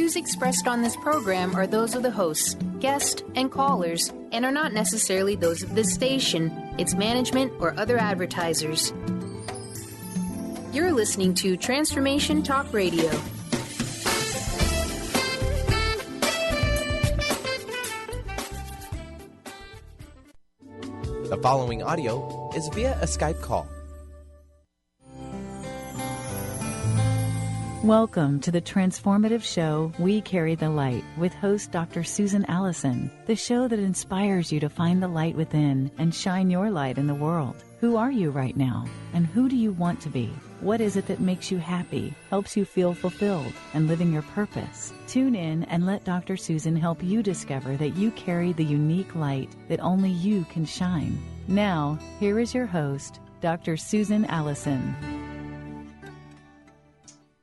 views expressed on this program are those of the hosts, guests, and callers, and are not necessarily those of this station, its management, or other advertisers. You're listening to Transformation Talk Radio. The following audio is via a Skype call. Welcome to the transformative show, We Carry the Light, with host Dr. Susan Allison, the show that inspires you to find the light within and shine your light in the world. Who are you right now? And who do you want to be? What is it that makes you happy, helps you feel fulfilled, and living your purpose? Tune in and let Dr. Susan help you discover that you carry the unique light that only you can shine. Now, here is your host, Dr. Susan Allison.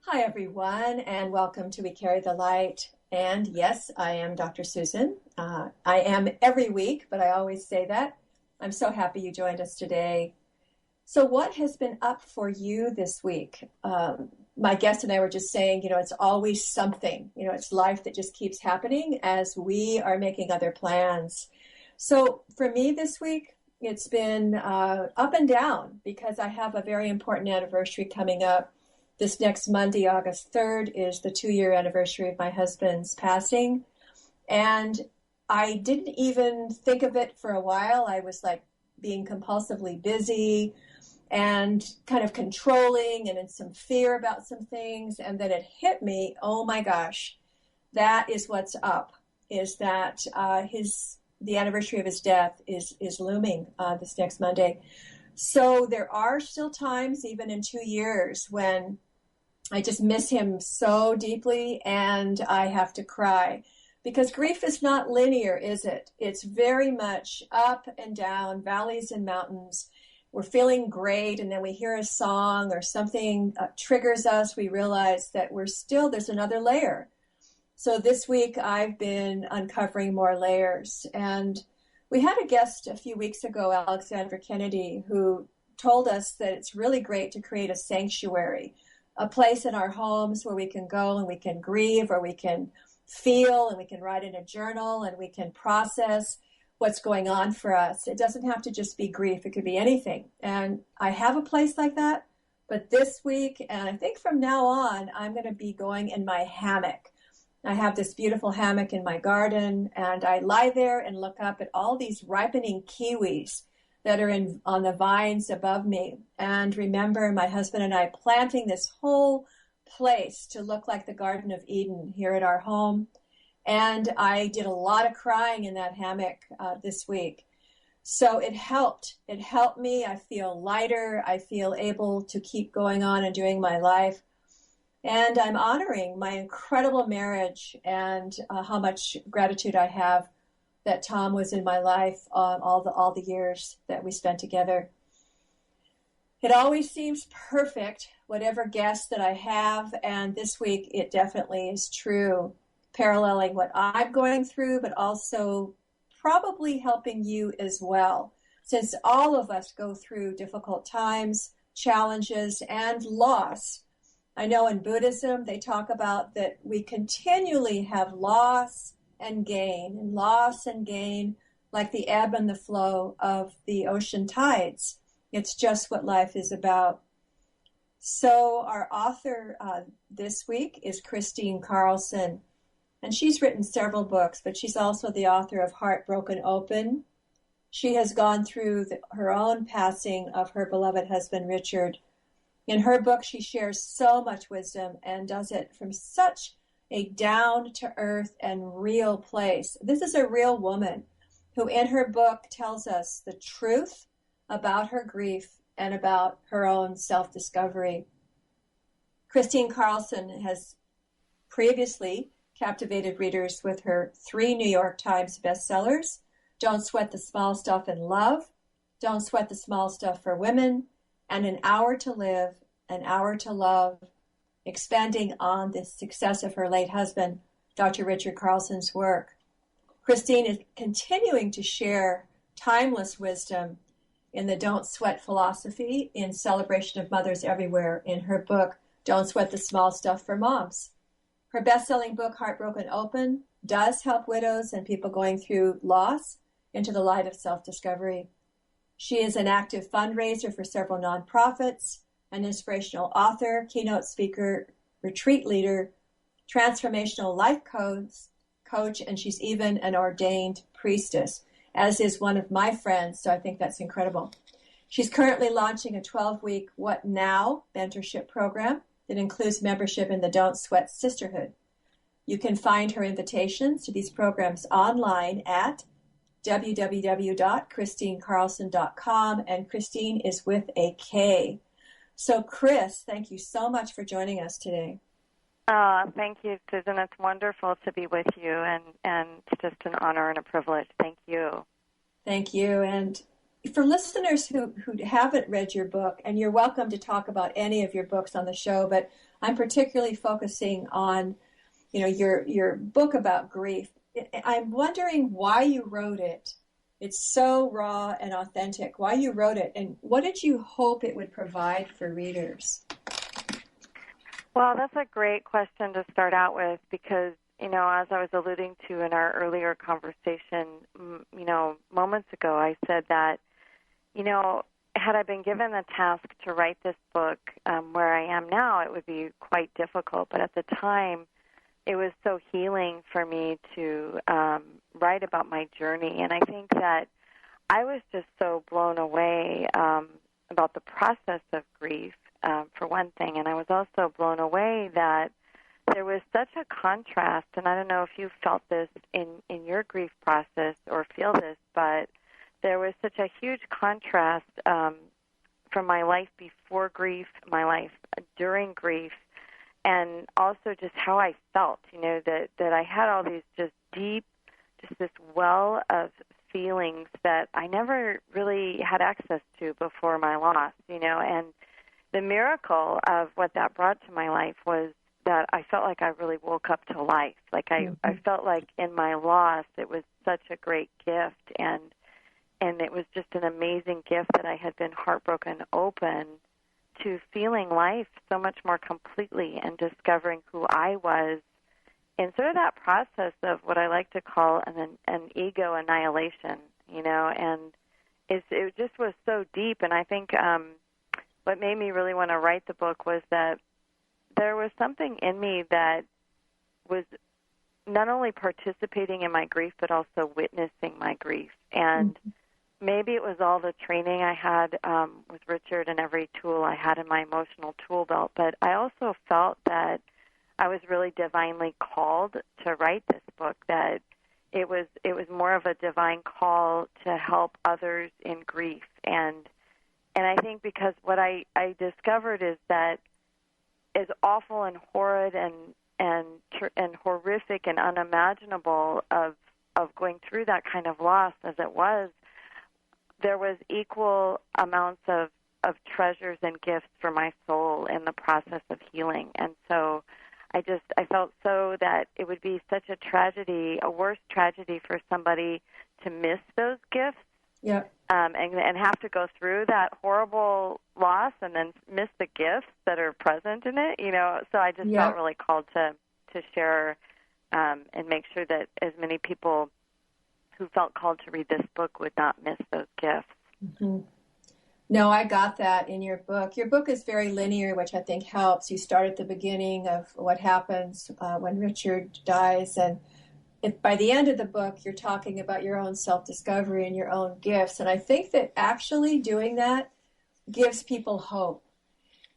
Hi, everyone, and welcome to We Carry the Light. And yes, I am Dr. Susan. I am every week, but I always say that. I'm so happy you joined us today. So what has been up for you this week? My guest and I were just saying, it's always something. It's life that just keeps happening as we are making other plans. So for me this week, it's been up and down because I have a very important anniversary coming up. This next Monday, August 3rd, is the 2-year anniversary of my husband's passing. And I didn't even think of it for a while. I was like being compulsively busy and kind of controlling and in some fear about some things. And then it hit me, oh my gosh, that is what's up, is that the anniversary of his death is looming this next Monday. So there are still times, even in 2 years, when I just miss him so deeply and I have to cry. Because grief is not linear, is it? It's very much up and down, valleys and mountains. We're feeling great, and then we hear a song or something triggers us. We realize that there's another layer. So this week I've been uncovering more layers. And we had a guest a few weeks ago, Alexandra Kennedy, who told us that it's really great to create a sanctuary, a place in our homes where we can go and we can grieve, or we can feel, and we can write in a journal, and we can process what's going on for us. It doesn't have to just be grief. It could be anything. And I have a place like that. But this week, and I think from now on, I'm going to be going in my hammock. I have this beautiful hammock in my garden, and I lie there and look up at all these ripening kiwis that are on the vines above me. And remember my husband and I planting this whole place to look like the Garden of Eden here at our home. And I did a lot of crying in that hammock this week. So it helped. It helped me. I feel lighter. I feel able to keep going on and doing my life. And I'm honoring my incredible marriage and how much gratitude I have that Tom was in my life all the years that we spent together. It always seems perfect, whatever guest that I have, and this week it definitely is true, paralleling what I'm going through, but also probably helping you as well, since all of us go through difficult times, challenges, and loss. I know in Buddhism they talk about that we continually have loss and gain, like the ebb and the flow of the ocean tides. It's just what life is about. So our author this week is Kristine Carlson, and she's written several books, but she's also the author of Heart Broken Open. She has gone through her own passing of her beloved husband, Richard. In her book, she shares so much wisdom and does it from such a down-to-earth and real place. This is a real woman who in her book tells us the truth about her grief and about her own self-discovery. Kristine Carlson has previously captivated readers with her 3 New York Times bestsellers, Don't Sweat the Small Stuff in Love, Don't Sweat the Small Stuff for Women, and An Hour to Live, An Hour to Love, expanding on the success of her late husband, Dr. Richard Carlson's work. Kristine is continuing to share timeless wisdom in the Don't Sweat philosophy in celebration of mothers everywhere in her book, Don't Sweat the Small Stuff for Moms. Her best-selling book, Heartbroken Open, does help widows and people going through loss into the light of self-discovery. She is an active fundraiser for several nonprofits, an inspirational author, keynote speaker, retreat leader, transformational life coach, and she's even an ordained priestess, as is one of my friends, so I think that's incredible. She's currently launching a 12-week What Now mentorship program that includes membership in the Don't Sweat Sisterhood. You can find her invitations to these programs online at www.KristineCarlson.com, and Kristine is with a K. So, Kris, thank you so much for joining us today. Thank you, Susan. It's wonderful to be with you, and it's just an honor and a privilege. Thank you. Thank you. And for listeners who haven't read your book, and you're welcome to talk about any of your books on the show, but I'm particularly focusing on, your book about grief. I'm wondering why you wrote it. It's so raw and authentic. Why you wrote it, and what did you hope it would provide for readers? Well, that's a great question to start out with because, as I was alluding to in our earlier conversation, moments ago, I said that, had I been given the task to write this book where I am now, it would be quite difficult. But at the time, it was so healing for me to write about my journey. And I think that I was just so blown away about the process of grief, for one thing. And I was also blown away that there was such a contrast, and I don't know if you felt this in your grief process or feel this, but there was such a huge contrast from my life before grief, my life during grief, and also just how I felt, that I had all these just this well of feelings that I never really had access to before my loss, and the miracle of what that brought to my life was that I felt like I really woke up to life. Like I felt like in my loss, it was such a great gift, and it was just an amazing gift that I had been heartbroken open to feeling life so much more completely and discovering who I was in sort of that process of what I like to call an ego annihilation, and it just was so deep. And I think what made me really want to write the book was that there was something in me that was not only participating in my grief, but also witnessing my grief. And maybe it was all the training I had with Richard and every tool I had in my emotional tool belt, but I also felt that I was really divinely called to write this book, that it was more of a divine call to help others in grief. And I think because what I discovered is that as awful and horrid and horrific and unimaginable of going through that kind of loss as it was, there was equal amounts of treasures and gifts for my soul in the process of healing. And so I felt so that it would be such a tragedy, a worse tragedy for somebody to miss those gifts. Yeah. And have to go through that horrible loss and then miss the gifts that are present in it, So I just felt really called to share and make sure that as many people who felt called to read this book would not miss those gifts. Mm-hmm. No, I got that in your book. Your book is very linear, which I think helps. You start at the beginning of what happens when Richard dies, and by the end of the book, you're talking about your own self-discovery and your own gifts. And I think that actually doing that gives people hope.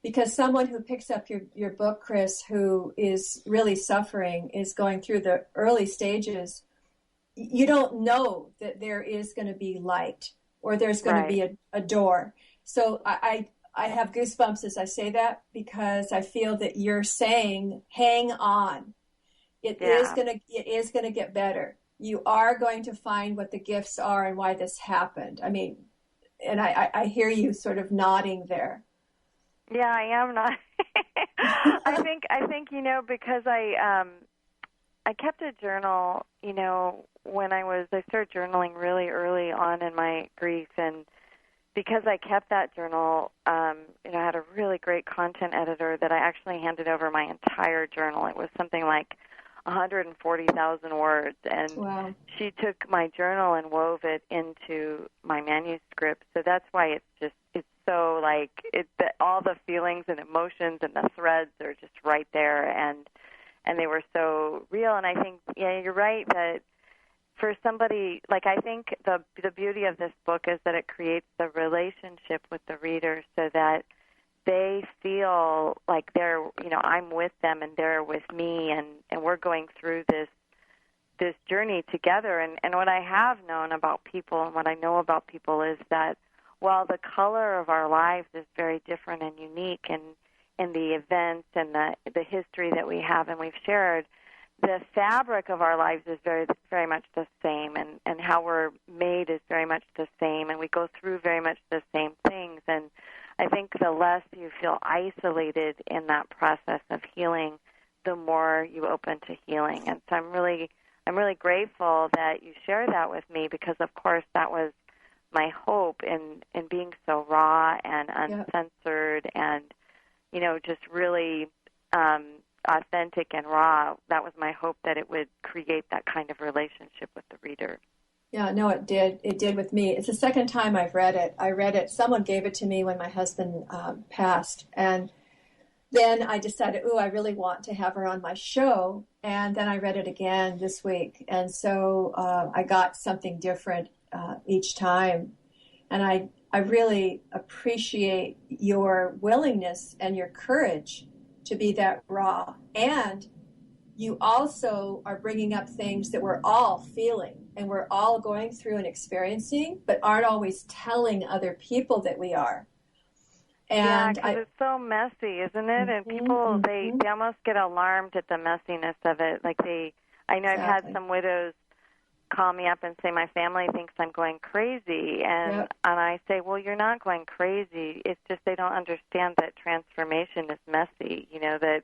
Because someone who picks up your book, Kris, who is really suffering, is going through the early stages, you don't know that there is going to be light or there's going to be a door. So I have goosebumps as I say that, because I feel that you're saying, hang on. It is going to get better. You are going to find what the gifts are and why this happened. I mean, and I hear you sort of nodding there. Yeah, I am not. I think because I kept a journal, when I started journaling really early on in my grief, and because I kept that journal, I had a really great content editor that I actually handed over my entire journal. It was something like 140,000 words, and wow. she took my journal and wove it into my manuscript. So that's why it's so like all the feelings and emotions and the threads are just right there, and they were so real. And I think, yeah, you're right that for somebody, like, I think the beauty of this book is that it creates the relationship with the reader so that they feel like they're, I'm with them and they're with me, and we're going through this journey together. And what I have known about people and what I know about people is that while the color of our lives is very different and unique in the events and the history that we have and we've shared, the fabric of our lives is very, very much the same, and how we're made is very much the same, and we go through very much the same things. And I think the less you feel isolated in that process of healing, the more you open to healing. And so I'm really grateful that you share that with me, because of course that was my hope in being so raw and uncensored and, just really authentic and raw. That was my hope, that it would create that kind of relationship with the reader. Yeah, no, it did. It did with me. It's the second time I've read it. I read it. Someone gave it to me when my husband passed. And then I decided, I really want to have her on my show. And then I read it again this week. And so I got something different each time. And I really appreciate your willingness and your courage to be that raw. And you also are bringing up things that we're all feeling and we're all going through and experiencing, but aren't always telling other people that we are. And because it's so messy, isn't it? And people, they almost get alarmed at the messiness of it. Like I know I've had some widows call me up and say, my family thinks I'm going crazy. And I say, well, you're not going crazy. It's just they don't understand that transformation is messy, that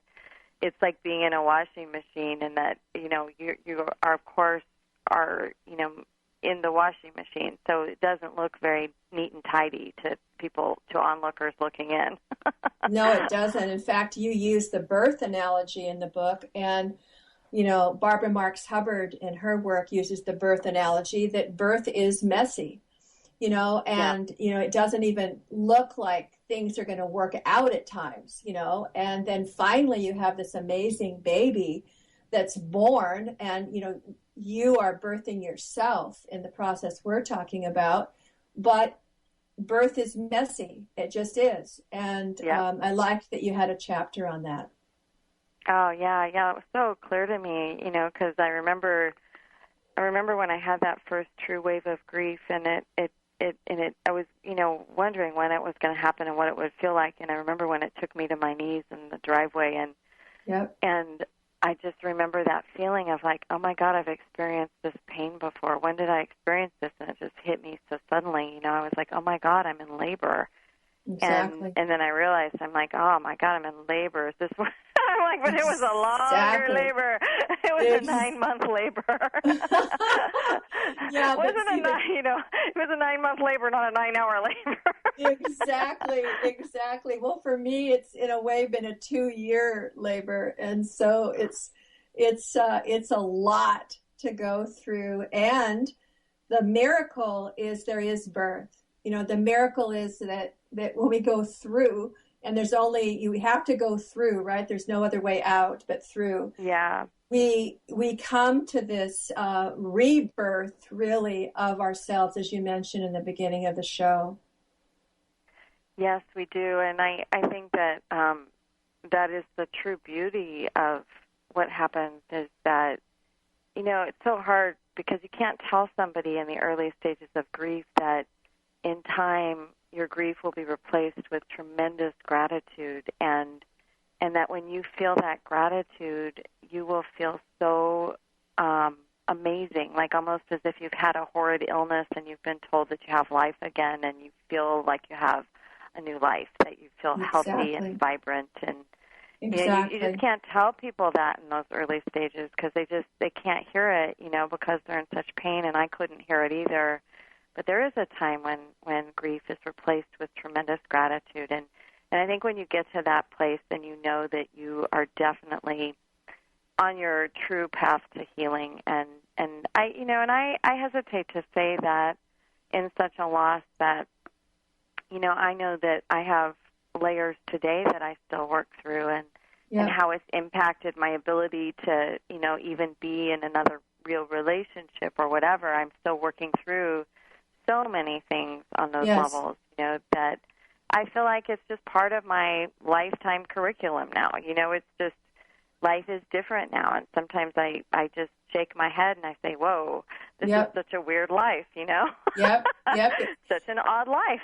it's like being in a washing machine, and that, you are, of course, in the washing machine. So it doesn't look very neat and tidy to people, to onlookers looking in. No, it doesn't. In fact, you use the birth analogy in the book, and Barbara Marx Hubbard in her work uses the birth analogy that birth is messy, and, it doesn't even look like things are going to work out at times, and then finally you have this amazing baby that's born, and, you are birthing yourself in the process we're talking about, but birth is messy. It just is. And I liked that you had a chapter on that. Oh, yeah. It was so clear to me, because I remember when I had that first true wave of grief, and I was, wondering when it was going to happen and what it would feel like. And I remember when it took me to my knees in the driveway, and I just remember that feeling of like, oh my God, I've experienced this pain before. When did I experience this? And it just hit me so suddenly, I was like, oh my God, I'm in labor. Exactly. And then I realized, I'm like, oh my God, I'm in labor. Is this what? I'm like, but it was a longer labor. It was a 9-month labor. Yeah, it was a 9-month labor, not a 9-hour labor. Exactly. Well, for me, it's in a way been a 2-year labor, and so it's a lot to go through. And the miracle is there is birth. The miracle is that when we go through, and you have to go through, right? There's no other way out but through. Yeah. We come to this rebirth, really, of ourselves, as you mentioned in the beginning of the show. Yes, we do. And I think that that is the true beauty of what happens, is that, it's so hard because you can't tell somebody in the early stages of grief that in time your grief will be replaced with tremendous gratitude, and that when you feel that gratitude, you will feel so amazing, like almost as if you've had a horrid illness and you've been told that you have life again, and you feel like you have a new life, that you feel healthy and vibrant. And you just can't tell people that in those early stages because they can't hear it, because they're in such pain, and I couldn't hear it either. But there is a time when grief is replaced with tremendous gratitude. And I think when you get to that place, then you know that you are definitely on your true path to healing. And I hesitate to say that in such a loss that, I know that I have layers today that I still work through, and how it's impacted my ability to, even be in another real relationship or whatever. I'm still working through so many things on those levels, that I feel like it's just part of my lifetime curriculum now. It's just, life is different now, and sometimes I just shake my head and I say, whoa, this is such a weird life, Yep. Such an odd life.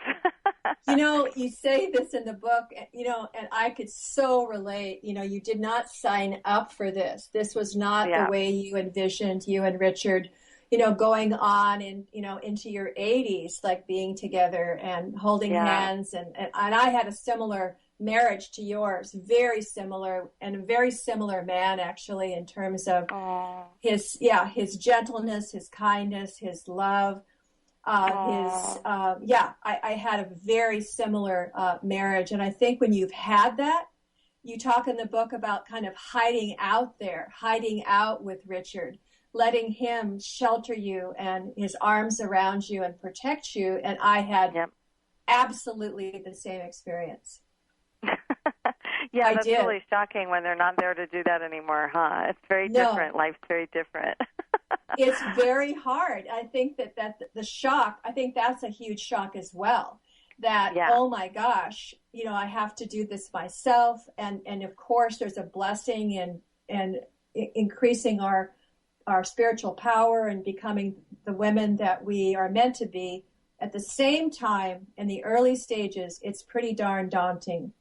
You say this in the book, and I could so relate. You did not sign up for this. This was not the way you envisioned, you and Richard, going on and, into your 80s, like being together and holding hands. And I had a similar marriage to yours, very similar, and a very similar man, actually, in terms of his gentleness, his kindness, his love, I had a very similar marriage. And I think when you've had that, you talk in the book about kind of hiding out with Richard, letting him shelter you and his arms around you and protect you. And I had absolutely the same experience. That's really shocking when they're not there to do that anymore, huh? It's very different. Life's very different. It's very hard. I think that the shock, I think that's a huge shock as well. That, oh my gosh, I have to do this myself. And of course, there's a blessing in increasing our spiritual power and becoming the women that we are meant to be. At the same time, in the early stages, it's pretty darn daunting.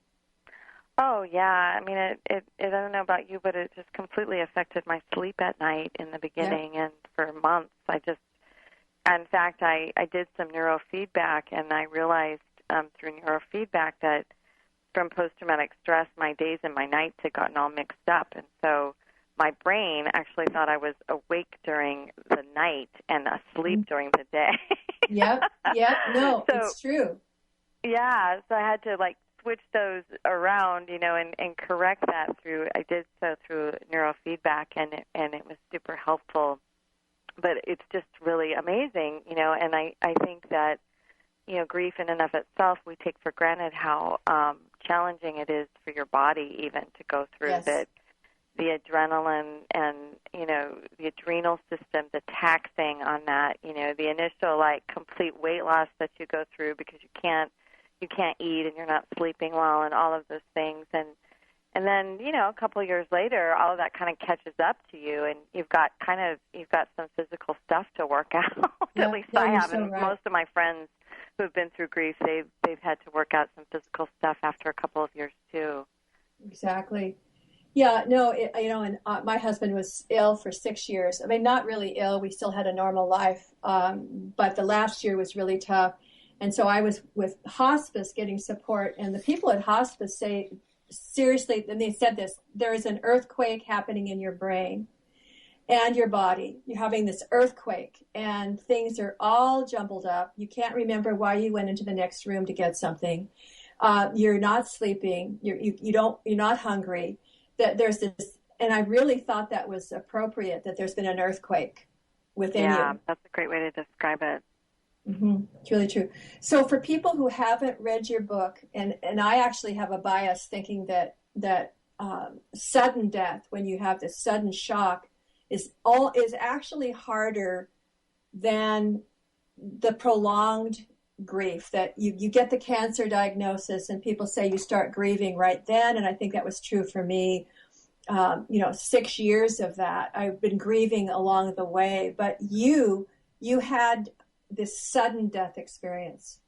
Oh, yeah. I mean, I don't know about you, but it just completely affected my sleep at night in the beginning and for months. In fact, I did some neurofeedback, and I realized through neurofeedback that from post-traumatic stress, my days and my nights had gotten all mixed up. And so my brain actually thought I was awake during the night and asleep during the day. No, so, it's true. Yeah, so I had to switch those around, and correct that I did so through neurofeedback, and it was super helpful. But it's just really amazing, and I think that, grief in and of itself, we take for granted how challenging it is for your body even to go through the adrenaline and, the adrenal system, the taxing on that, the initial complete weight loss that you go through because you can't eat and you're not sleeping well and all of those things. And then, a couple of years later, all of that kind of catches up to you, and you've got some physical stuff to work out. At least I have. And most of my friends who have been through grief, they've had to work out some physical stuff after a couple of years too. Exactly. Yeah, no, and my husband was ill for 6 years. I mean, not really ill. We still had a normal life. But the last year was really tough. And so I was with hospice getting support. And the people at hospice say, seriously, and they said this, there is an earthquake happening in your brain and your body. You're having this earthquake and things are all jumbled up. You can't remember why you went into the next room to get something. You're not sleeping. You're not hungry. That there's this, and I really thought that was appropriate, that there's been an earthquake within you. Yeah, that's a great way to describe it. Mm-hmm. It's really true. So for people who haven't read your book, and I actually have a bias thinking that sudden death, when you have this sudden shock, is actually harder than the prolonged grief, that you get the cancer diagnosis and people say you start grieving right then. And I think that was true for me. 6 years of that, I've been grieving along the way, but you had this sudden death experience.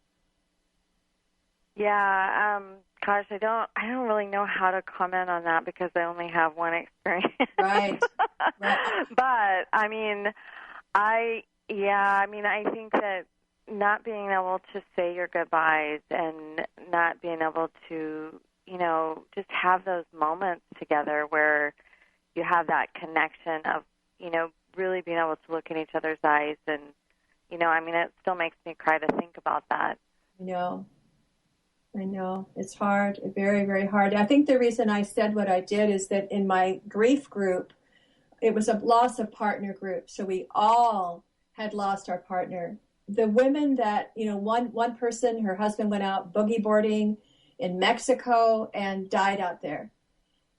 Yeah. Gosh, I don't really know how to comment on that because I only have one experience. Right. But I think that not being able to say your goodbyes and not being able to, just have those moments together where you have that connection of, really being able to look in each other's eyes and I mean, it still makes me cry to think about that. I know. It's hard, very, very hard. I think the reason I said what I did is that in my grief group, it was a loss of partner group. So we all had lost our partner. The women that, one person, her husband went out boogie boarding in Mexico and died out there.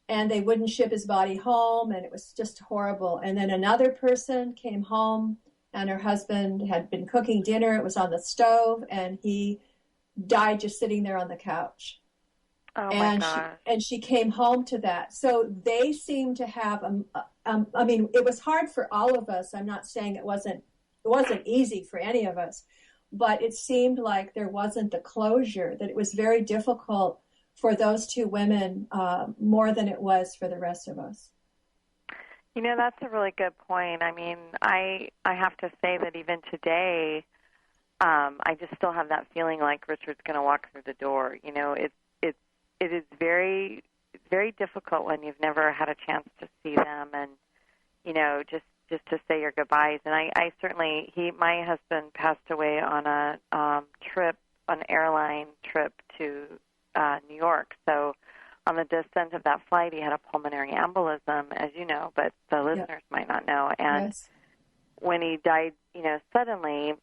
And they wouldn't ship his body home, and it was just horrible. And then another person came home, and her husband had been cooking dinner. It was on the stove, and he died just sitting there on the couch. Oh, my gosh. And she came home to that. So they seem to have, I mean, it was hard for all of us. I'm not saying it wasn't easy for any of us, but it seemed like there wasn't the closure, that it was very difficult for those two women more than it was for the rest of us. That's a really good point. I mean, I have to say that even today, I just still have that feeling like Richard's going to walk through the door. It is very, very difficult when you've never had a chance to see them and, just to say your goodbyes. And I certainly, my husband passed away on a an airline trip to New York. So on the descent of that flight, he had a pulmonary embolism, as you know, but the listeners might not know. And when he died, suddenly,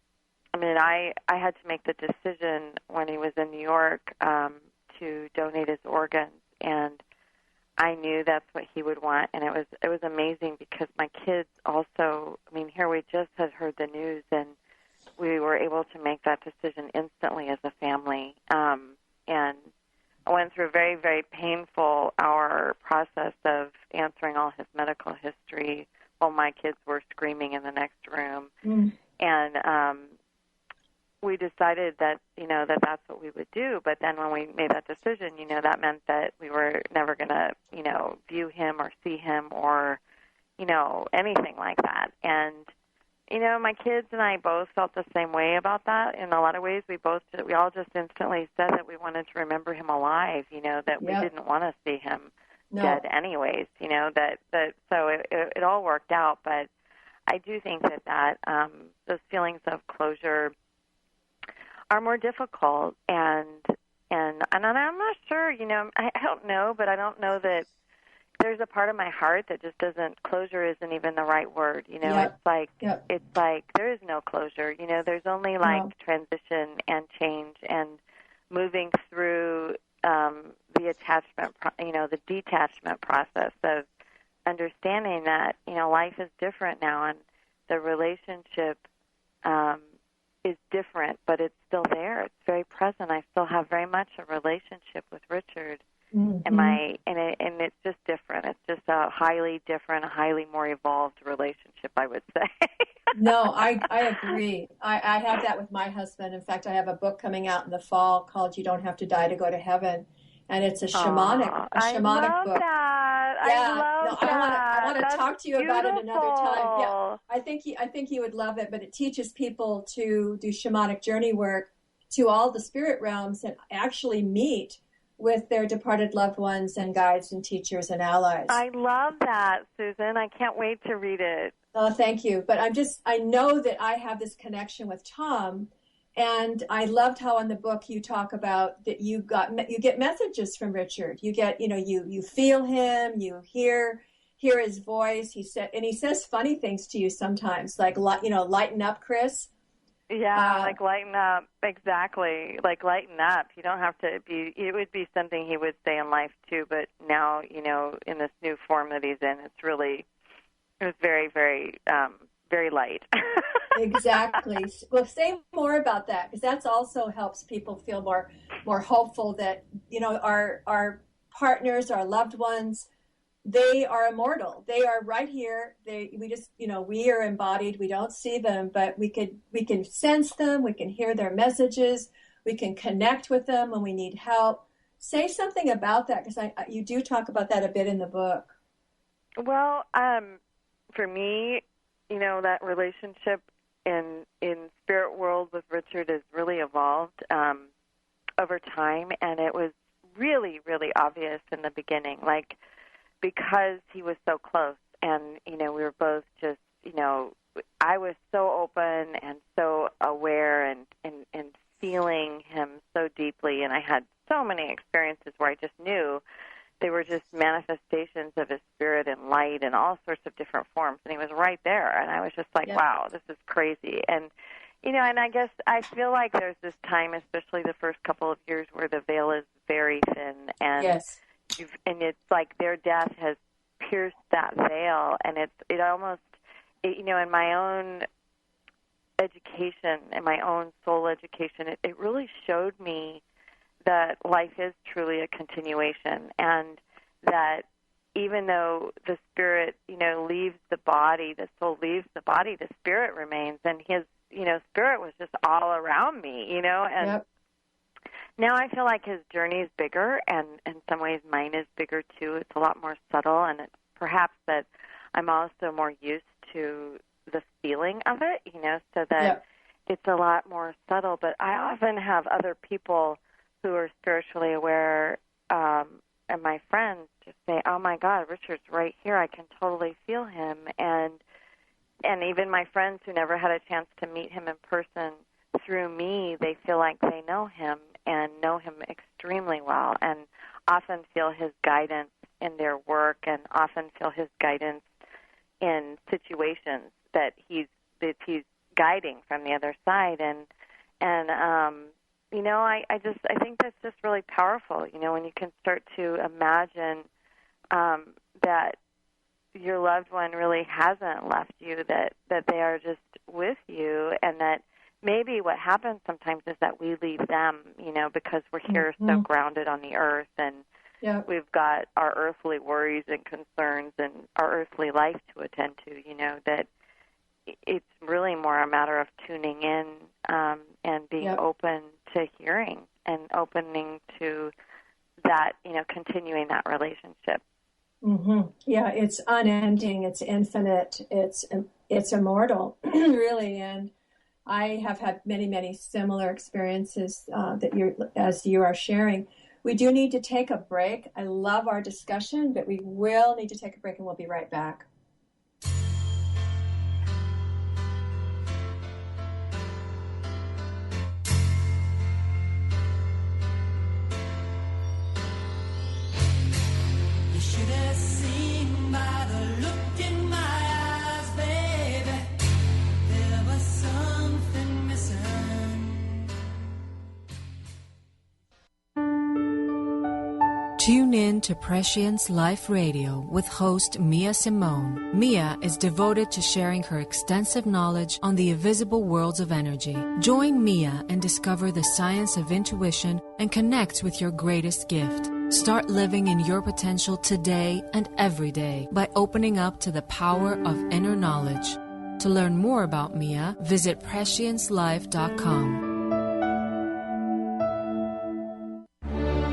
I mean, I had to make the decision when he was in New York to donate his organs, and I knew that's what he would want. And it was amazing because my kids also, I mean, here we just had heard the news, and we were able to make that decision instantly as a family. And I went through a very, very painful hour process of answering all his medical history while my kids were screaming in the next room. And we decided that, that's what we would do. But then when we made that decision, that meant that we were never going to, view him or see him or, anything like that. And, my kids and I both felt the same way about that. In a lot of ways, we all just instantly said that we wanted to remember him alive, that we didn't want to see him dead anyways, so it all worked out. But I do think that those feelings of closure are more difficult, and I'm not sure, I don't know, but I don't know that there's a part of my heart that just doesn't, closure isn't even the right word, it's like there is no closure, there's only transition and change and moving through the attachment, the detachment process of understanding that, life is different now, and the relationship is different, but it's still there. It's very present. I still have very much a relationship with Richard, and it's just different. It's just a highly different, a highly more evolved relationship, I would say. No, I agree. I have that with my husband. In fact, I have a book coming out in the fall called "You Don't Have to Die to Go to Heaven," and it's a shamanic book. I love that. I want to talk to you beautiful. about it another time. Yeah, I think you would love it. But it teaches people to do shamanic journey work to all the spirit realms and actually meet with their departed loved ones and guides and teachers and allies. I love that, Susan. I can't wait to read it. Oh, thank you. But I know that I have this connection with Tom, and I loved how in the book you talk about that you get messages from Richard. You get, you feel him, you hear his voice. He says funny things to you sometimes, like, lighten up, Kris. Yeah, like lighten up. Exactly. Like lighten up. You don't have to be, it would be something he would say in life too, but now, in this new form that he's in, it was very, very, very light. Exactly. Well, say more about that, because that also helps people feel more hopeful that, our partners, our loved ones, they are immortal. They are right here. We are embodied. We don't see them, but we can sense them. We can hear their messages. We can connect with them when we need help. Say something about that, because you do talk about that a bit in the book. Well, for me, that relationship in spirit world with Richard has really evolved over time, and it was really, really obvious in the beginning, like, because he was so close, and we were both just I was so open and so aware and feeling him so deeply, and I had so many experiences where I just knew they were just manifestations of his spirit and light in all sorts of different forms, and he was right there, and I was just like, wow, this is crazy. And, you know, and I guess I feel like there's this time, especially the first couple of years, where the veil is very thin, and and it's like their death has pierced that veil, and it almost, you know, in my own education, in my own soul education, it really showed me that life is truly a continuation, and that even though the spirit, you know, leaves the body, the soul leaves the body, the spirit remains, and his, you know, spirit was just all around me, you know, and now I feel like his journey is bigger, and in some ways mine is bigger too. It's a lot more subtle, and it's perhaps that I'm also more used to the feeling of it, you know, so that it's a lot more subtle. But I often have other people who are spiritually aware, and my friends just say, oh my God, Richard's right here. I can totally feel him. And even my friends who never had a chance to meet him in person, through me, they feel like they know him and know him extremely well, and often feel his guidance in their work, and often feel his guidance in situations that he's guiding from the other side. And you know, I think that's just really powerful, you know, when you can start to imagine that your loved one really hasn't left you, that they are just with you, and that maybe what happens sometimes is that we leave them, you know, because we're here so grounded on the earth, and we've got our earthly worries and concerns and our earthly life to attend to, you know, that it's really more a matter of tuning in and being open to hearing and opening to that, you know, continuing that relationship. Yeah, it's unending, it's infinite, it's immortal, really. And I have had many, many similar experiences as you are sharing. We do need to take a break. I love our discussion, but we will need to take a break, and we'll be right back. You should have seen by the look in my eyes, baby, there was something missing. Tune in to Prescience Life Radio with host Mia Simone. Mia is devoted to sharing her extensive knowledge on the invisible worlds of energy. Join Mia and discover the science of intuition and connect with your greatest gift. Start living in your potential today and every day by opening up to the power of inner knowledge. To learn more about Mia, visit presciencelife.com.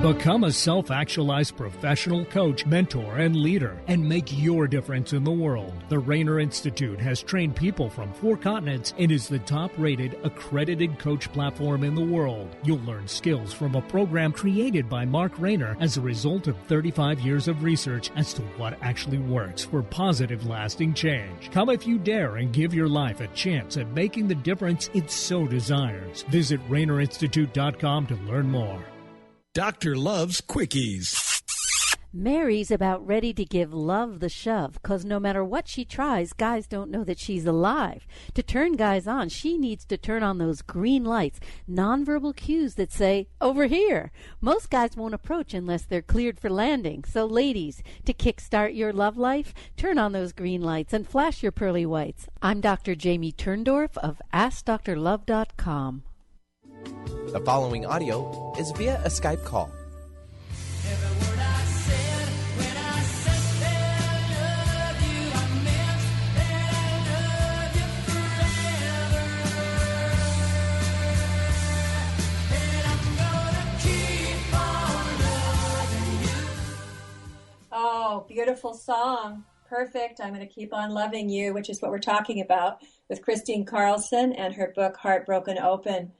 Become a self-actualized professional coach, mentor, and leader, and make your difference in the world. The Rainer Institute has trained people from 4 continents and is the top-rated, accredited coach platform in the world. You'll learn skills from a program created by Mark Rainer as a result of 35 years of research as to what actually works for positive, lasting change. Come if you dare and give your life a chance at making the difference it so desires. Visit RainerInstitute.com to learn more. Doctor loves quickies. Mary's about ready to give love the shove, 'cause no matter what she tries, guys don't know that she's alive. To turn guys on, she needs to turn on those green lights, nonverbal cues that say, over here. Most guys won't approach unless they're cleared for landing. So ladies, to kickstart your love life, turn on those green lights and flash your pearly whites. I'm Dr. Jamie Turndorf of AskDrLove.com. The following audio is via a Skype call. Every word I said when I said that I love you, I meant that I love you forever. And I'm gonna keep on loving you. Oh, beautiful song. Perfect. I'm going to keep on loving you, which is what we're talking about with Kristine Carlson and her book, Heartbroken Open.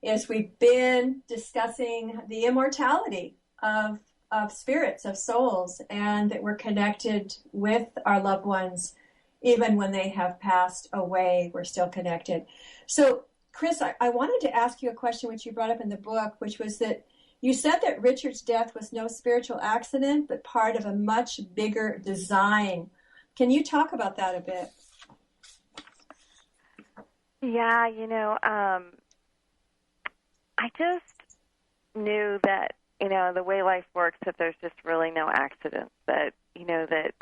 Is we've been discussing the immortality of spirits, of souls, and that we're connected with our loved ones even when they have passed away, we're still connected. So, Kris, I wanted to ask you a question which you brought up in the book, which was that you said that Richard's death was no spiritual accident, but part of a much bigger design. Can you talk about that a bit? Yeah, I just knew that, the way life works, that there's just really no accidents, that, that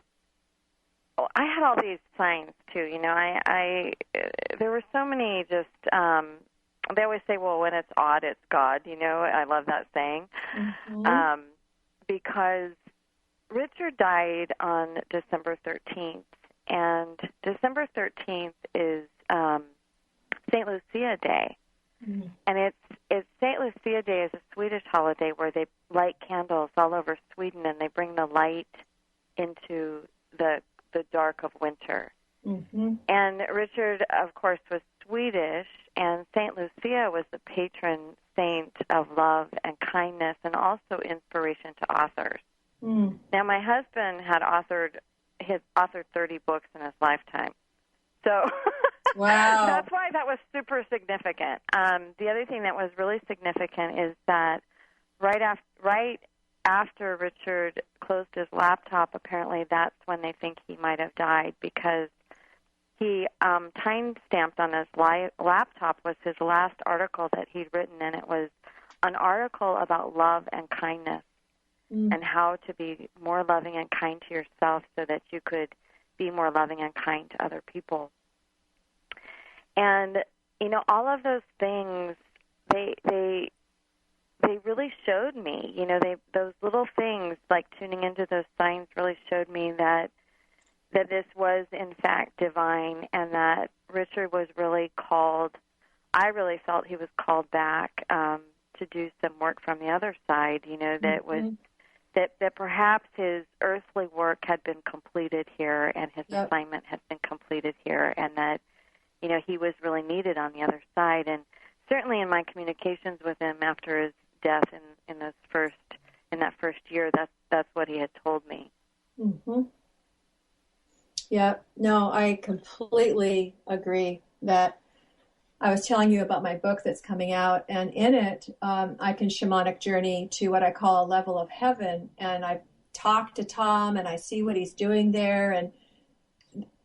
I had all these signs too, there were so many just, they always say, well, when it's odd, it's God, I love that saying, because Richard died on December 13th, and December 13th is St. Lucia Day. And it's St. Lucia Day is a Swedish holiday where they light candles all over Sweden, and they bring the light into the dark of winter. And Richard, of course, was Swedish, and St. Lucia was the patron saint of love and kindness, and also inspiration to authors. Now, my husband had authored 30 books in his lifetime, so wow, that's why that was super significant. The other thing that was really significant is that right after Richard closed his laptop, apparently that's when they think he might have died, because he time-stamped on his laptop was his last article that he'd written, and it was an article about love and kindness and how to be more loving and kind to yourself so that you could be more loving and kind to other people. And, all of those things, they really showed me, those little things, like tuning into those signs, really showed me that this was, in fact, divine, and that Richard was really called. I really felt he was called back to do some work from the other side, that was that perhaps his earthly work had been completed here, and his assignment had been completed here, and that, he was really needed on the other side. And certainly in my communications with him after his death in that first year, that's what he had told me. Yeah, no, I completely agree. That I was telling you about my book that's coming out, and in it, I can shamanic journey to what I call a level of heaven, and I talk to Tom, and I see what he's doing there, and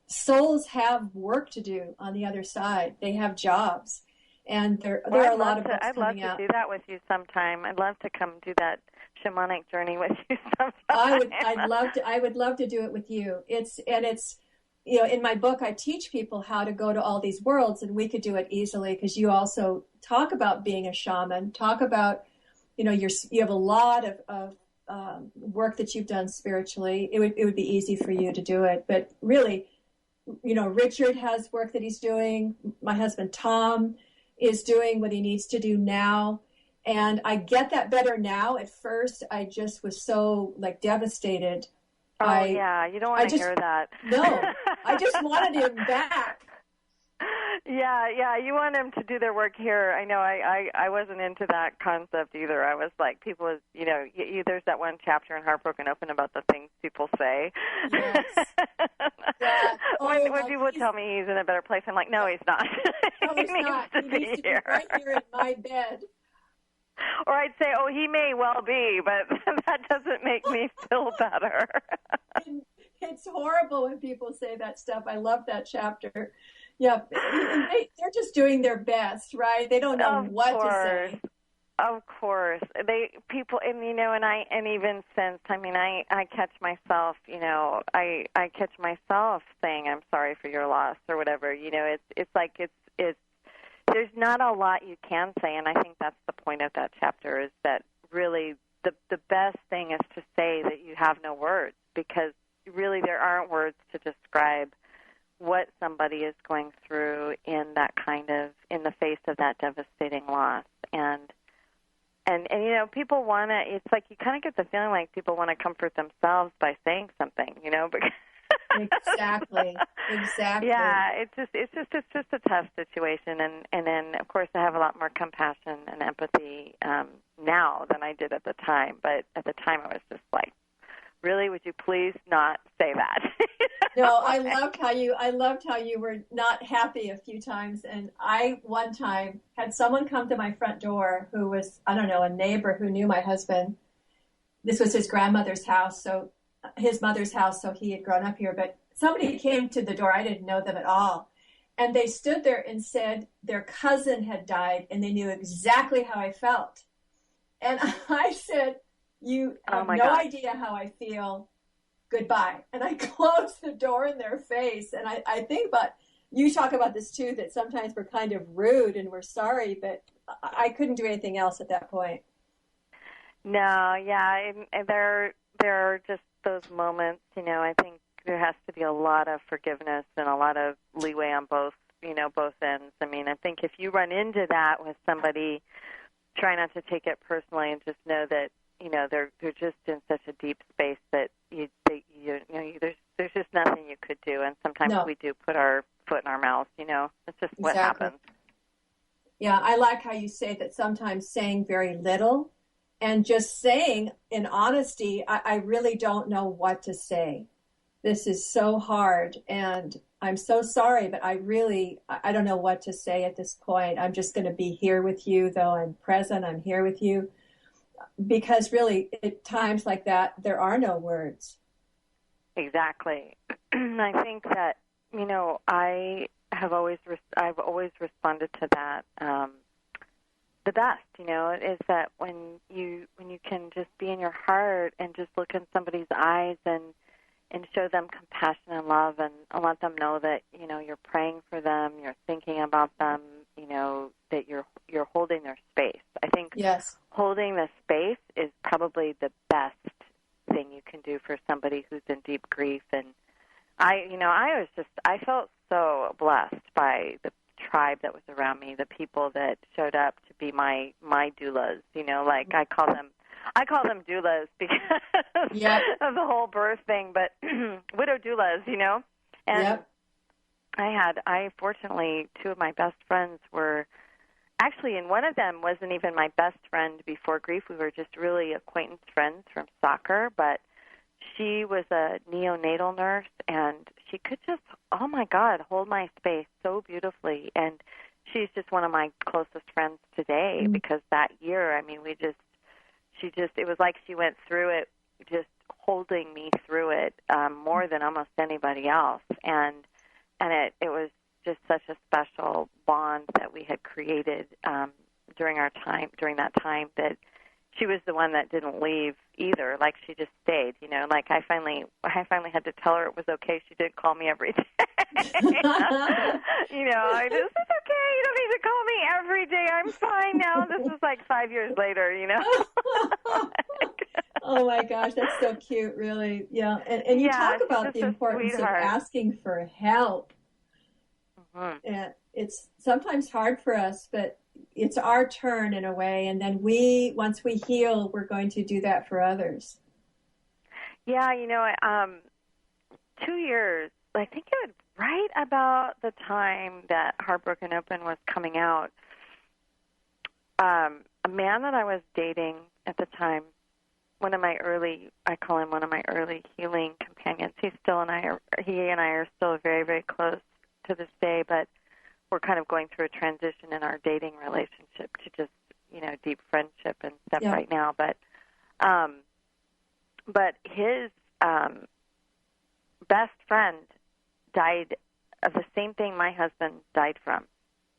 souls have work to do on the other side. They have jobs, and there are a lot of books I'd coming love out. to do that with you sometime. I'd love to come do that shamanic journey with you sometime. I would love to do it with you. It's in my book, I teach people how to go to all these worlds, and we could do it easily, because you also talk about being a shaman, talk about, you have a lot of work that you've done spiritually. It would be easy for you to do it. But really, Richard has work that he's doing. My husband, Tom, is doing what he needs to do now. And I get that better now. At first, I just was so devastated. You don't want to hear that. No, I just wanted him back. Yeah, you want them to do their work here. I know I wasn't into that concept either. I was like, people, there's that one chapter in Heartbroken Open about the things people say. Yes. Yeah. When people tell me he's in a better place, I'm like, no, he's not. No, he's not. He needs to be right here in my bed. Or I'd say, oh, he may well be, but that doesn't make me feel better. It's horrible when people say that stuff. I love that chapter. Yeah, they're just doing their best, right? They don't know what to say. Of course, and even since, I catch myself, I catch myself saying, I'm sorry for your loss or whatever. It's like there's not a lot you can say, and I think that's the point of that chapter, is that really the best thing is to say that you have no words, because really there aren't words to describe what somebody is going through in the face of that devastating loss. And people want to, it's like you kind of get the feeling like people want to comfort themselves by saying something, because Exactly. Yeah, it's just a tough situation, and then of course I have a lot more compassion and empathy now than I did at the time. But at the time I was just like really, would you please not say that? No, I loved how you were not happy a few times. And I, one time, had someone come to my front door who was, I don't know, a neighbor who knew my husband. This was his grandmother's house, so his mother's house, so he had grown up here. But somebody came to the door. I didn't know them at all. And they stood there and said their cousin had died, and they knew exactly how I felt. And I said, you have no idea how I feel. Goodbye. And I closed the door in their face. And I think about, you talk about this too, that sometimes we're kind of rude and we're sorry, but I couldn't do anything else at that point. No, yeah. And there are just those moments, I think there has to be a lot of forgiveness and a lot of leeway on both ends. I mean, I think if you run into that with somebody, try not to take it personally and just know that, they're just in such a deep space that there's just nothing you could do. And sometimes we do put our foot in our mouth, it's just what happens. Yeah, I like how you say that sometimes saying very little and just saying in honesty, I really don't know what to say. This is so hard and I'm so sorry, but I don't know what to say at this point. I'm just going to be here with you, though I'm present. I'm here with you. Because really, at times like that, there are no words. Exactly. I think that, I've always responded to that. The best, is that when you can just be in your heart and just look in somebody's eyes and show them compassion and love and let them know that, you're praying for them, you're thinking about them, that you're holding their space. I think holding the space is probably the best thing you can do for somebody who's in deep grief. And I felt so blessed by the tribe that was around me, the people that showed up to be my doulas, like I call them doulas because of the whole birth thing, but widow doulas, and I fortunately, two of my best friends were actually, and one of them wasn't even my best friend before grief. We were just really acquaintance friends from soccer, but she was a neonatal nurse, and she could just, oh my God, hold my space so beautifully. And she's just one of my closest friends today because that year, I mean, it was like she went through it, just holding me through it more than almost anybody else. And it was just such a special bond that we had created during that time that she was the one that didn't leave either. Like she just stayed, like I finally had to tell her it was okay. She didn't call me every day. I just, it's okay. You don't need to call me every day. I'm fine now. This is like 5 years later, Oh my gosh, that's so cute, really. Yeah. And you talk about the importance of asking for help. And it's sometimes hard for us, but it's our turn in a way. And then once we heal, we're going to do that for others. Yeah, 2 years, I think it was right about the time that Heartbroken Open was coming out. A man that I was dating at the time, I call him one of my early healing companions. He and I are still very, very close to this day, but we're kind of going through a transition in our dating relationship to just, deep friendship and stuff right now. But his best friend died of the same thing my husband died from.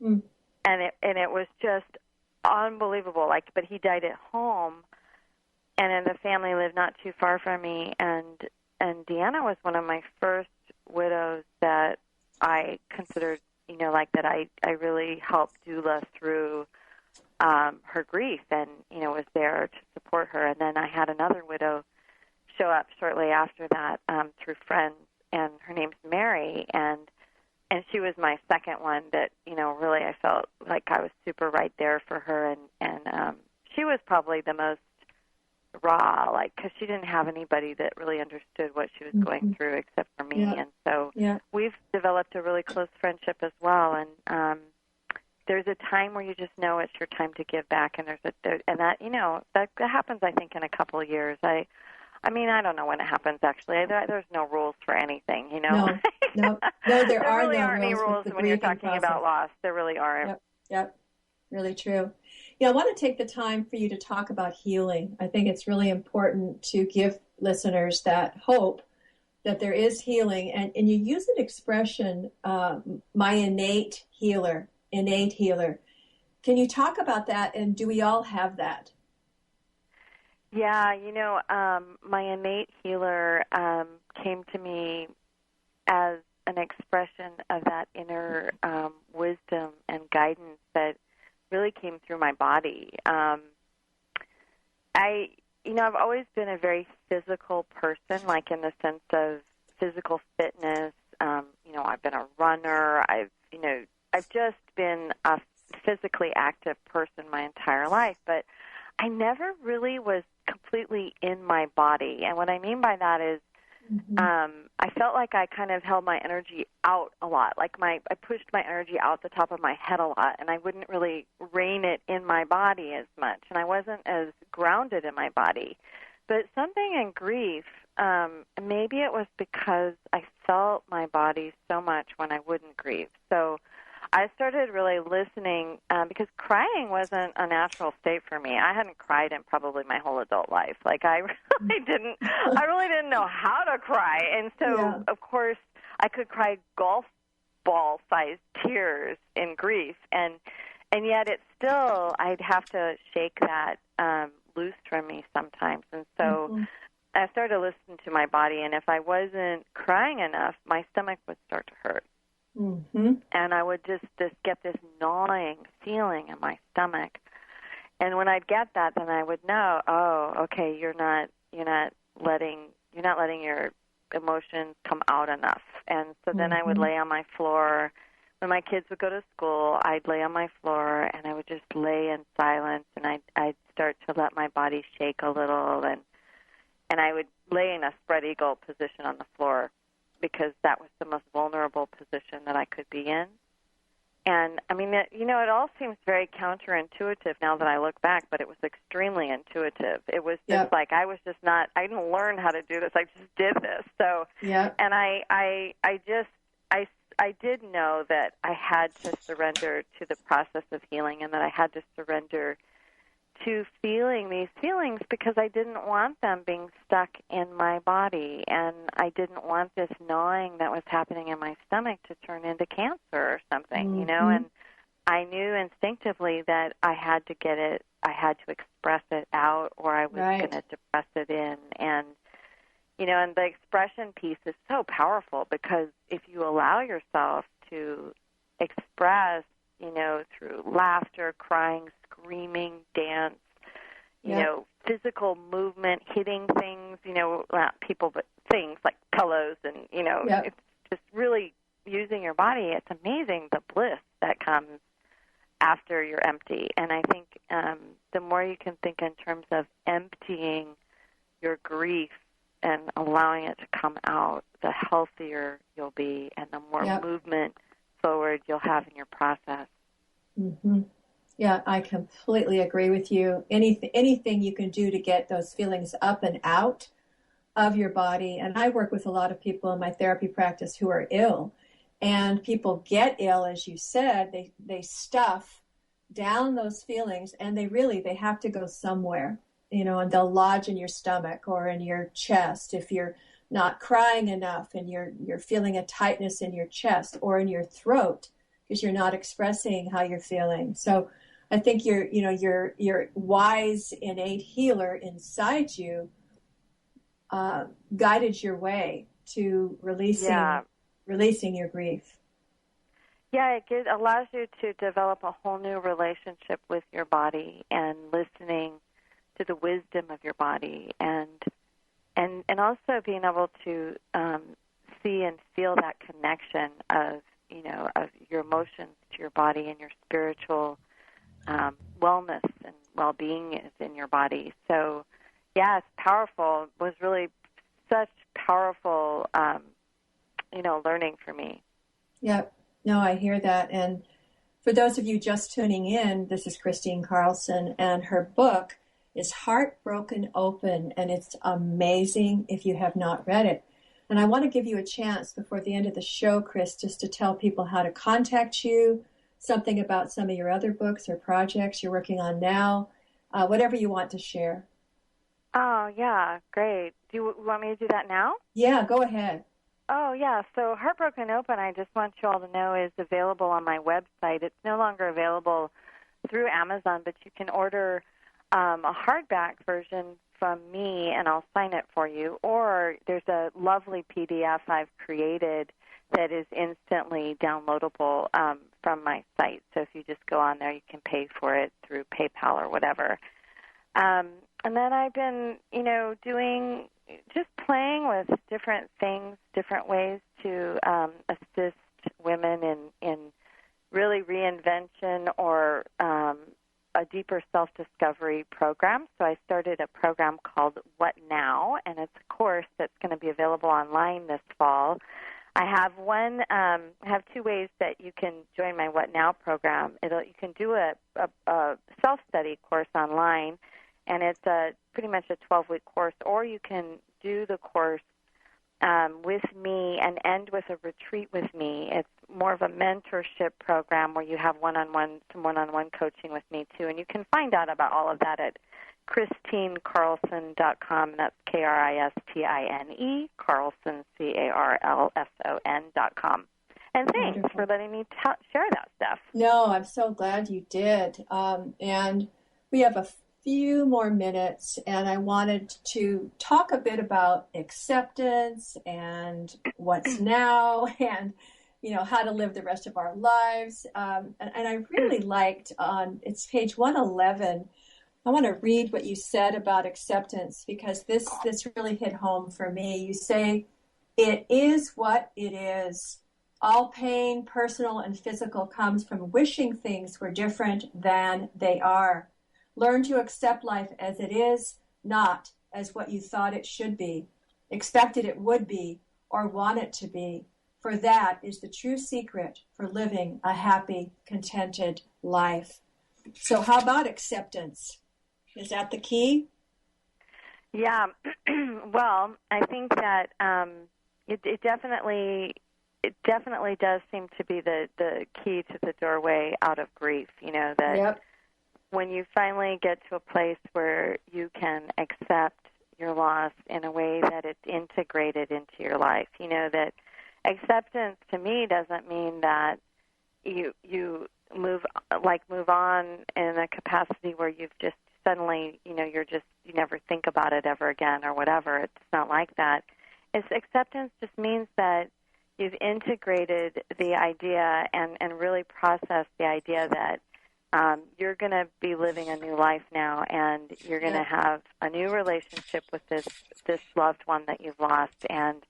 And it was just unbelievable. But he died at home, and then the family lived not too far from me. And Deanna was one of my first widows that I considered, that I really helped doula through her grief and, was there to support her. And then I had another widow show up shortly after that through friends, and her name's Mary. And she was my second one that, really I felt like I was super right there for her. And she was probably the most raw, because she didn't have anybody that really understood what she was going through except for me. And so we've developed a really close friendship as well. And there's a time where you just know it's your time to give back, and that happens, I think, in a couple of years. I mean, I don't know when it happens, actually. There's no rules for anything, you know? No, there are really no aren't any rules rules with the when you're grieving talking process. about loss. There really aren't. Yep, really true. Yeah, I want to take the time for you to talk about healing. I think it's really important to give listeners that hope that there is healing. And you use an expression, my innate healer. Can you talk about that, and do we all have that? Yeah, my innate healer came to me as an expression of that inner wisdom and guidance that really came through my body. I've always been a very physical person, like in the sense of physical fitness. I've been a runner. I've just been a physically active person my entire life, but I never really was completely in my body. And what I mean by that is I felt like I kind of held my energy out a lot. Like I pushed my energy out the top of my head a lot, and I wouldn't really rein it in my body as much. And I wasn't as grounded in my body. But something in grief, maybe it was because I felt my body so much when I wouldn't grieve. So I started really listening because crying wasn't a natural state for me. I hadn't cried in probably my whole adult life. Like I really didn't know how to cry. And so, Of course, I could cry golf ball-sized tears in grief. And yet it's still, I'd have to shake that loose from me sometimes. And so I started to listen to my body. And if I wasn't crying enough, my stomach would start to hurt. And I would just get this gnawing feeling in my stomach. And when I'd get that, then I would know, oh, okay, you're not letting your emotions come out enough. And so then I would lay on my floor. When my kids would go to school, I'd lay on my floor and I would just lay in silence, and I'd start to let my body shake a little, and I would lay in a spread eagle position on the floor, because that was the most vulnerable position that I could be in. And, I mean, it all seems very counterintuitive now that I look back, but it was extremely intuitive. It was just like I didn't learn how to do this. I just did this. So, and I did know that I had to surrender to the process of healing, and that I had to surrender to feeling these feelings, because I didn't want them being stuck in my body, and I didn't want this gnawing that was happening in my stomach to turn into cancer or something, and I knew instinctively that I had to get it, I had to express it out, or I was going to depress it in. And and the expression piece is so powerful, because if you allow yourself to express, through laughter, crying, screaming, dance, physical movement, hitting things, not people, but things like pillows, and, it's just really using your body. It's amazing the bliss that comes after you're empty. And I think the more you can think in terms of emptying your grief and allowing it to come out, the healthier you'll be, and the more movement forward you'll have in your process. Yeah, I completely agree with you. Anything you can do to get those feelings up and out of your body. And I work with a lot of people in my therapy practice who are ill, and people get ill, as you said, they stuff down those feelings, and they have to go somewhere, and they'll lodge in your stomach or in your chest if you're not crying enough and you're feeling a tightness in your chest or in your throat because you're not expressing how you're feeling. So I think your wise, innate healer inside you guided your way to releasing your grief. Yeah, it allows you to develop a whole new relationship with your body, and listening to the wisdom of your body, and also being able to see and feel that connection of your emotions to your body, and your spiritual wellness and well-being is in your body. So, yeah, it's powerful. It was really such powerful, learning for me. Yep. No, I hear that. And for those of you just tuning in, this is Kristine Carlson, and her book is Heartbroken Open, and it's amazing if you have not read it. And I want to give you a chance before the end of the show, Kris, just to tell people how to contact you, something about some of your other books or projects you're working on now, whatever you want to share. Oh, yeah, great. Do you want me to do that now? Yeah, go ahead. Oh, yeah. So Heartbroken Open, I just want you all to know, is available on my website. It's no longer available through Amazon, but you can order a hardback version from me, and I'll sign it for you. Or there's a lovely PDF I've created that is instantly downloadable from my site. So if you just go on there, you can pay for it through PayPal or whatever. And then I've been, just playing with different things, different ways to assist women in really reinvention or a deeper self-discovery program. So I started a program called What Now, and it's a course that's going to be available online this fall. I have two ways that you can join my What Now program. You can do a self-study course online, and it's pretty much a 12-week course, or you can do the course with me and end with a retreat with me. It's more of a mentorship program where you have some one-on-one coaching with me, too. And you can find out about all of that at KristineCarlson.com, and that's Kristine, Carlson, Carlson.com. And thanks Wonderful. for letting me share that stuff. No, I'm so glad you did. And we have a few more minutes, and I wanted to talk a bit about acceptance and what's now, and how to live the rest of our lives. And I really liked it's page 111. I want to read what you said about acceptance, because this really hit home for me. You say, "It is what it is. All pain, personal and physical, comes from wishing things were different than they are. Learn to accept life as it is, not as what you thought it should be, expected it would be, or want it to be. For that is the true secret for living a happy, contented life." So how about acceptance? Is that the key? Yeah. Well, I think that it definitely does seem to be the key to the doorway out of grief. That Yep. When you finally get to a place where you can accept your loss in a way that it's integrated into your life, that acceptance to me doesn't mean that you move on in a capacity where you've just suddenly, you never think about it ever again or whatever. It's not like that. Acceptance just means that you've integrated the idea and really processed the idea that you're going to be living a new life now, and you're going to have a new relationship with this loved one that you've lost, and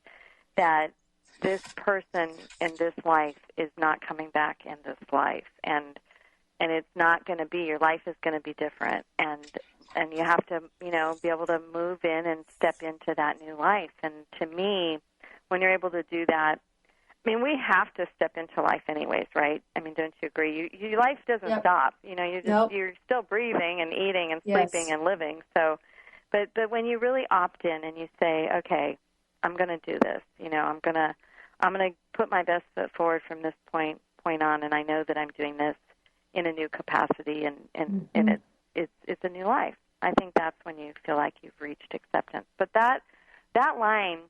that this person in this life is not coming back in this life, and it's not going to be, your life is going to be different, and you have to, be able to move in and step into that new life. And to me, when you're able to do that, we have to step into life anyways, right? Don't you agree? Your life doesn't stop. You're still breathing and eating and sleeping and living. So, but when you really opt in and you say, okay, I'm going to do this. I'm going to put my best foot forward from this point on, and I know that I'm doing this in a new capacity, and it's a new life. I think that's when you feel like you've reached acceptance. But that line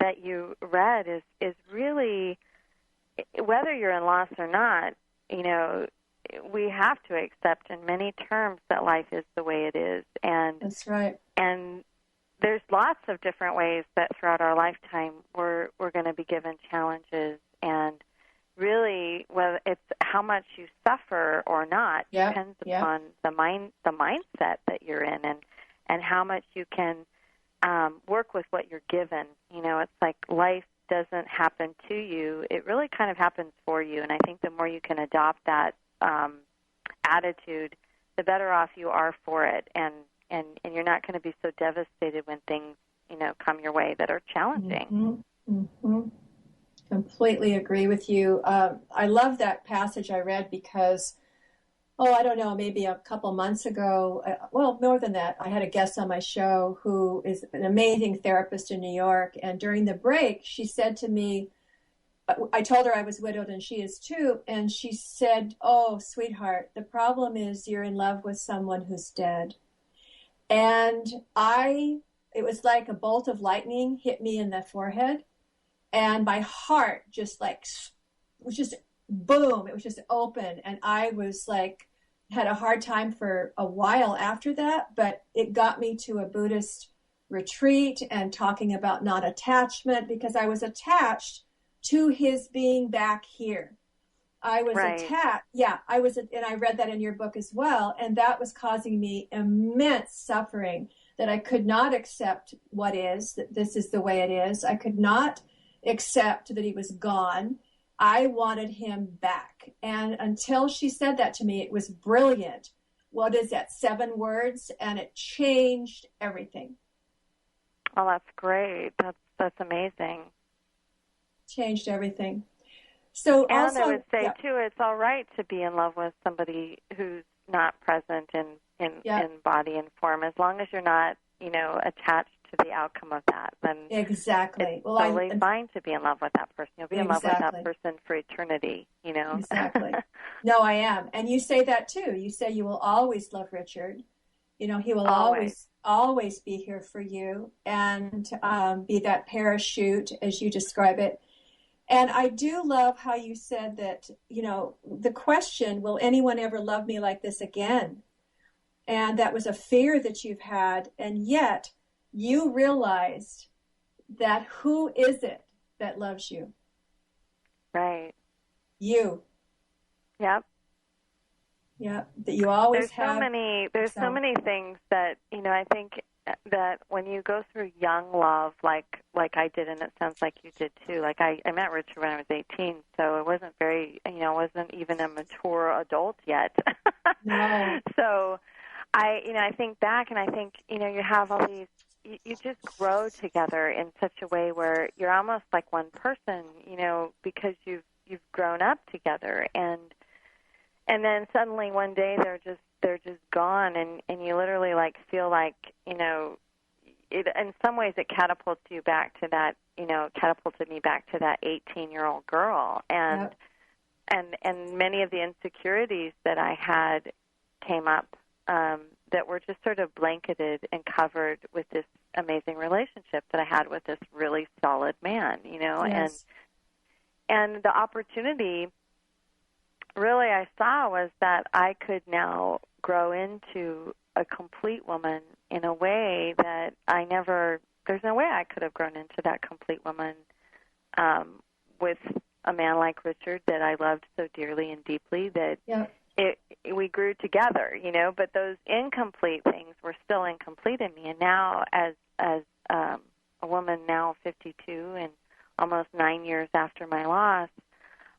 that you read is really, whether you're in loss or not, we have to accept in many terms that life is the way it is. And that's right. And there's lots of different ways that throughout our lifetime we're going to be given challenges, and really whether it's how much you suffer or not depends upon the mindset that you're in, and how much you can work with what you're given. It's like life doesn't happen to you. It really kind of happens for you. And I think the more you can adopt that attitude, the better off you are for it. And you're not going to be so devastated when things, come your way that are challenging. Completely agree with you. I love that passage I read, because I don't know, maybe a couple months ago, well, more than that, I had a guest on my show who is an amazing therapist in New York. And during the break, she said to me, I told her I was widowed and she is too. And she said, "Oh, sweetheart, the problem is you're in love with someone who's dead." And it was like a bolt of lightning hit me in the forehead. And my heart just like, it was just boom, it was just open. And I was like, had a hard time for a while after that, but it got me to a Buddhist retreat and talking about non-attachment, because I was attached to his being back here. I was attached. Yeah, I was, and I read that in your book as well. And that was causing me immense suffering, that I could not accept what is, that this is the way it is. I could not accept that he was gone. I wanted him back. And until she said that to me, it was brilliant. What is that? 7 words, and it changed everything. Oh, that's great. That's amazing. Changed everything. So and also, I would say too, it's all right to be in love with somebody who's not present in body and form, as long as you're not, attached to the outcome of that. Then exactly. It's totally fine to be in love with that person. You'll be in love with that person for eternity. Exactly. No, I am, and you say that too. You say you will always love Richard. He will always be here for you and be that parachute, as you describe it. And I do love how you said that, the question, will anyone ever love me like this again? And that was a fear that you've had. And yet you realized that who is it that loves you? Right. You. Yep. Yeah. That you always have. There's so many things that, I think that when you go through young love, like I did, and it sounds like you did too. Like I met Richard when I was 18, so it wasn't wasn't even a mature adult yet. No. So I think back, and I think, you have all these, you just grow together in such a way where you're almost like one person, because you've grown up together, and then suddenly one day they're just gone, and you literally feel like, it, in some ways it catapults you back to that, catapulted me back to that 18-year-old girl, and many of the insecurities that I had came up, that were just sort of blanketed and covered with this amazing relationship that I had with this really solid man, Yes. and the opportunity really I saw was that I could now grow into a complete woman in a way that there's no way I could have grown into that complete woman with a man like Richard that I loved so dearly and deeply, that we grew together, but those incomplete things were still incomplete in me. And now as a woman now 52 and almost 9 years after my loss,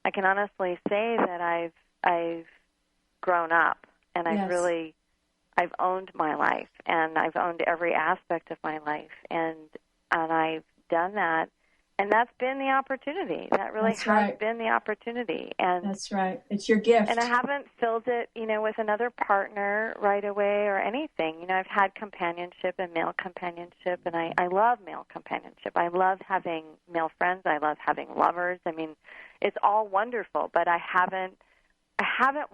I can honestly say that I've grown up, and I've owned my life, and I've owned every aspect of my life, and I've done that, and that's been the opportunity. That really has been the opportunity, and that's right. It's your gift, and I haven't filled it, with another partner right away or anything. I've had companionship and male companionship, and I love male companionship. I love having male friends. I love having lovers. I mean, it's all wonderful, but I haven't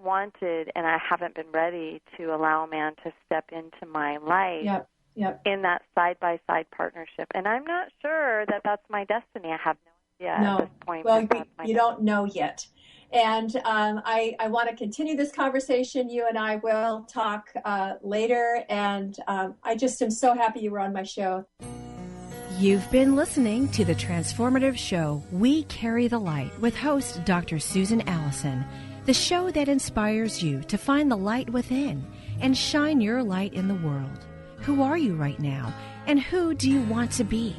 wanted, and I haven't been ready to allow a man to step into my life in that side-by-side partnership. And I'm not sure that that's my destiny. I have no idea at this point. Well, you don't know yet. And I want to continue this conversation. You and I will talk later. And I just am so happy you were on my show. You've been listening to the transformative show, We Carry the Light, with host Dr. Susan Allison, the show that inspires you to find the light within and shine your light in the world. Who are you right now, and who do you want to be?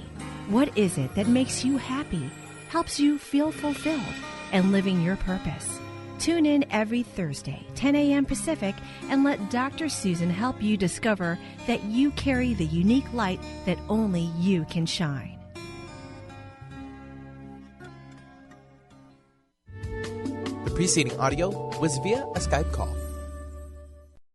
What is it that makes you happy, helps you feel fulfilled, and living your purpose? Tune in every Thursday, 10 a.m. Pacific, and let Dr. Susan help you discover that you carry the unique light that only you can shine. The preceding audio was via a Skype call.